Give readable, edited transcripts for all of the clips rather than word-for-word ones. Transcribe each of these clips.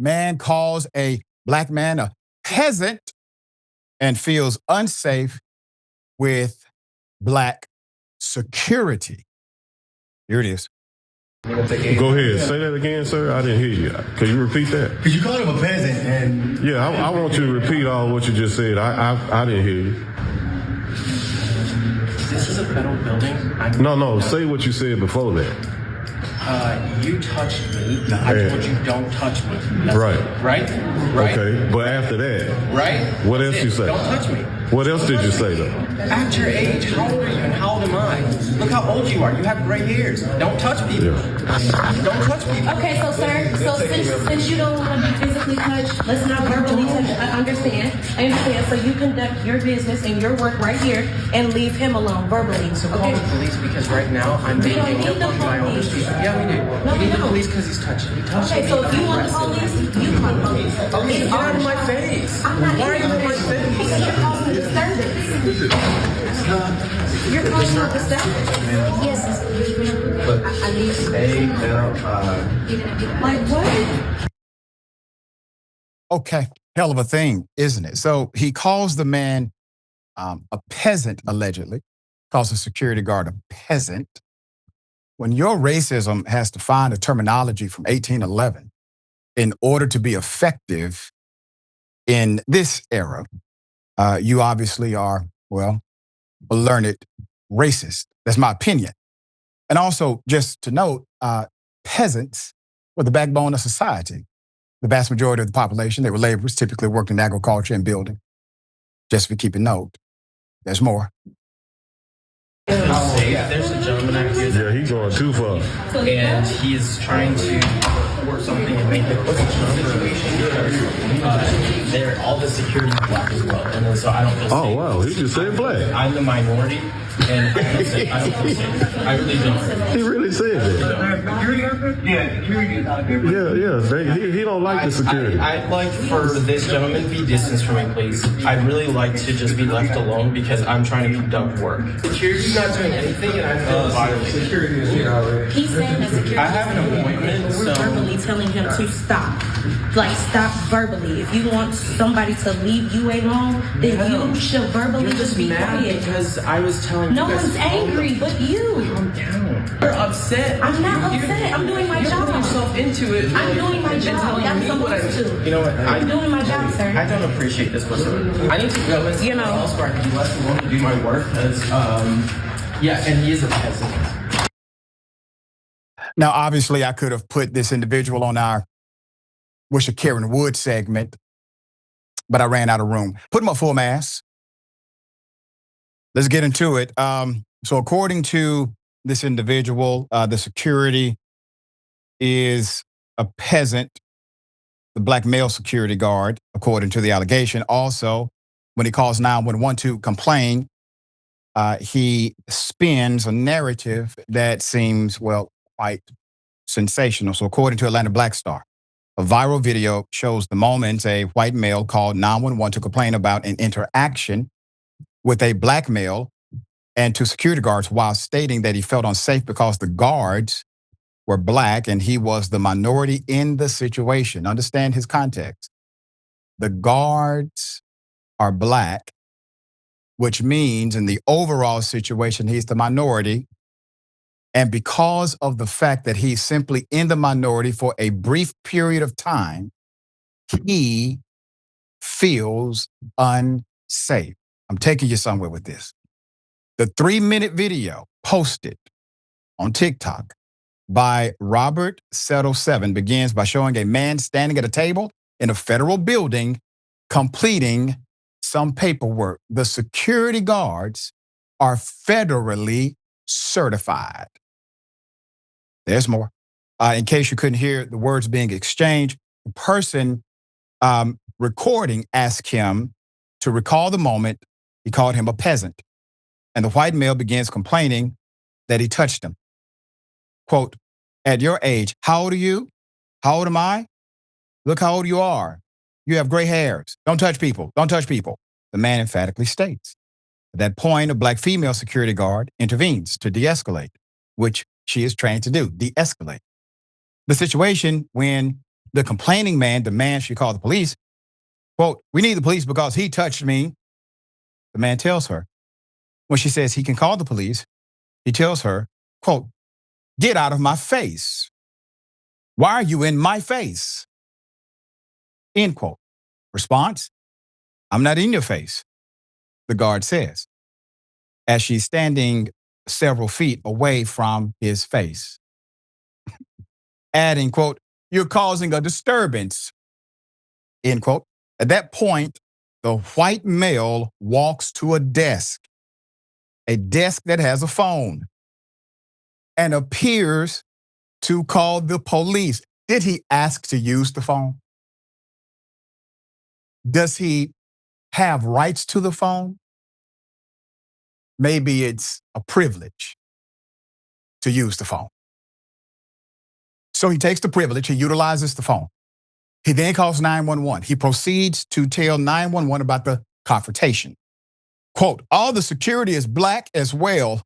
Man calls a black man a peasant and feels unsafe with black security. Here it is. Go ahead. Say that again, sir. I didn't hear you. Can you repeat that? Because you called him a peasant and... Yeah, I want you to repeat all what you just said. I didn't hear you. This is a federal building. No. Say what you said before that. You touched me. I told you don't touch me. Right. Right? Okay, but after that... Right? What else you say? Don't touch me. What else did you say, though? At your age, how old are you and how old am I? Look how old you are. You have gray hairs. Don't touch people. Yeah. Don't touch people. Okay, so sir, since you don't want to be physically touched, let's not verbally touch. I understand. So you conduct your business and your work right here and leave him alone verbally. So call the police because right now I'm being held up by all this people. Yeah, we do. No, we need the police because he's touching me. Okay, so if you want the police, you call the police. Okay, get out of my face. I'm not. Why are you in my face? Because you're causing disturbance. You're causing a disturbance. Yes, I need to. Like what? Okay, hell of a thing, isn't it? So he calls the man a peasant, allegedly, calls the security guard a peasant. When your racism has to find a terminology from 1811 in order to be effective in this era, you obviously are, well, a learned racist. That's my opinion. And also, just to note, peasants were the backbone of society. The vast majority of the population, they were laborers, typically worked in agriculture and building. Just for keeping note, there's more. There's a gentleman out here. Yeah, he's going too far. And he's trying to work something and make it a situation because they're all the security black as well. And then so I don't feel safe. Oh, wow. He just said black. I'm the minority, and I don't feel safe. I really don't. He really said that. Yeah. He don't like the security. I'd like for this gentleman to be distanced from me, please. I'd really like to just be left alone because I'm trying to conduct work. Security's not doing anything, and I feel violated. Security is here already. He's saying that security. I have an appointment, so verbally telling him to stop. Like, stop verbally. If you want somebody to leave you alone, then you should verbally just be quiet. Because I was telling no one's angry but you. Calm down. You're upset. I'm not upset. I'm doing my job. You're putting yourself into it. I'm doing my job. I'm supposed to. You know what? I'm doing my job, sir. I don't appreciate this whatsoever. I need to go somewhere else where I can be left alone to do my work because, yeah, and he is a peasant. Now, obviously, I could have put this individual on our Wish a Karen Wood segment, but I ran out of room. Put him up full mass. Let's get into it. So according to this individual, the security is a peasant, the black male security guard, according to the allegation. Also, when he calls 911 to complain, he spins a narrative that seems, well, quite sensational. So according to Atlanta Black Star, a viral video shows the moment a white male called 911 to complain about an interaction with a black male and to security guards while stating that he felt unsafe because the guards were black and he was the minority in the situation. Understand his context. The guards are black, which means in the overall situation, he's the minority. And because of the fact that he's simply in the minority for a brief period of time, he feels unsafe. I'm taking you somewhere with this. The 3-minute video posted on TikTok by Robert Settle 7 begins by showing a man standing at a table in a federal building completing some paperwork. The security guards are federally certified. There's more. In case you couldn't hear the words being exchanged, the person recording asked him to recall the moment he called him a peasant. And the white male begins complaining that he touched him. Quote, at your age, how old are you? How old am I? Look how old you are. You have gray hairs. Don't touch people. Don't touch people. The man emphatically states. At that point, a black female security guard intervenes to de-escalate, which she is trained to do, de-escalate the situation when The complaining man demands she call the police. Quote, we need the police because he touched me. The man tells her. When she says he can call the police, he tells her, quote, get out of my face. Why are you in my face? End quote. Response, I'm not in your face, the guard says, as she's standing several feet away from his face. Adding, quote, you're causing a disturbance, end quote. At that point, the white male walks to a desk that has a phone, and appears to call the police. Did he ask to use the phone? Does he have rights to the phone? Maybe it's a privilege to use the phone. So he takes the privilege, he utilizes the phone. He then calls 911. He proceeds to tell 911 about the confrontation. Quote, all the security is black as well,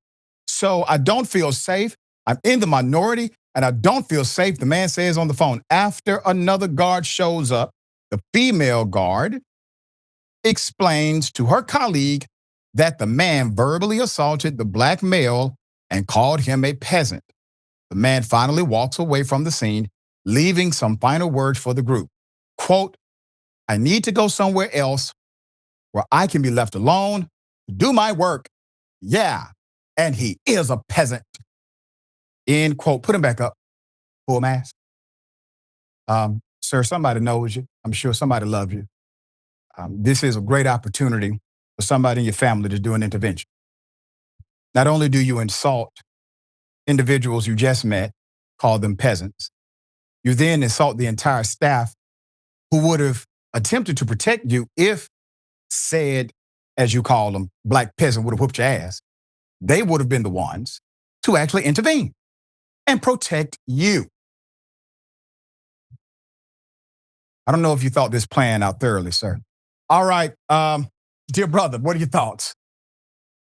so I don't feel safe. I'm in the minority and I don't feel safe, the man says on the phone. After another guard shows up, the female guard explains to her colleague that the man verbally assaulted the black male and called him a peasant. The man finally walks away from the scene, leaving some final words for the group. Quote, I need to go somewhere else where I can be left alone, do my work. Yeah, and he is a peasant. End quote. Put him back up. Full mask. Sir, somebody knows you. I'm sure somebody loves you. This is a great opportunity for somebody in your family to do an intervention. Not only do you insult individuals you just met, call them peasants, you then insult the entire staff who would have attempted to protect you if said, as you call them, black peasant would have whooped your ass. They would have been the ones to actually intervene and protect you. I don't know if you thought this plan out thoroughly, sir. All right, dear brother, what are your thoughts?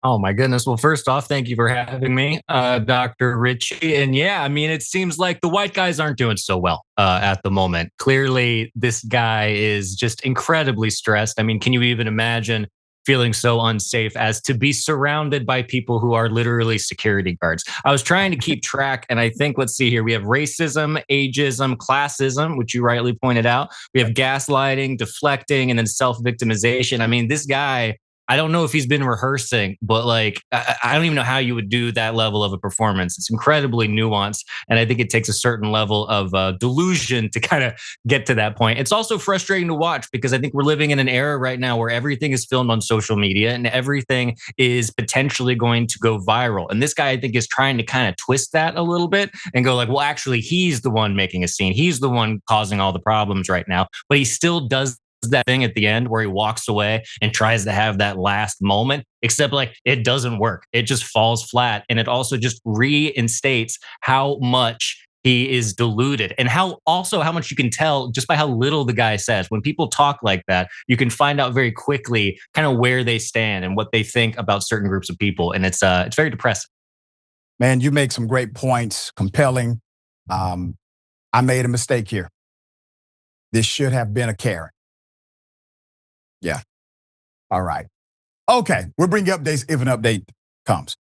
Oh my goodness. Well, first off, thank you for having me, Dr. Richey. And yeah, I mean, it seems like the white guys aren't doing so well at the moment. Clearly, this guy is just incredibly stressed. I mean, can you even imagine feeling so unsafe as to be surrounded by people who are literally security guards? I was trying to keep track, and I think, let's see here, we have racism, ageism, classism, which you rightly pointed out. We have gaslighting, deflecting, and then self-victimization. I mean, this guy, I don't know if he's been rehearsing, but like, I don't even know how you would do that level of a performance. It's incredibly nuanced. And I think it takes a certain level of delusion to kind of get to that point. It's also frustrating to watch because I think we're living in an era right now where everything is filmed on social media and everything is potentially going to go viral. And this guy, I think, is trying to kind of twist that a little bit and go like, well, actually, he's the one making a scene. He's the one causing all the problems right now. But he still does that thing at the end where he walks away and tries to have that last moment, except like it doesn't work. It just falls flat. And it also just reinstates how much he is deluded and how much you can tell just by how little the guy says. When people talk like that, you can find out very quickly kind of where they stand and what they think about certain groups of people. And it's very depressing. Man, you make some great points, compelling. I made a mistake here. This should have been a Karen. Yeah. All right. Okay. We'll bring you updates if an update comes.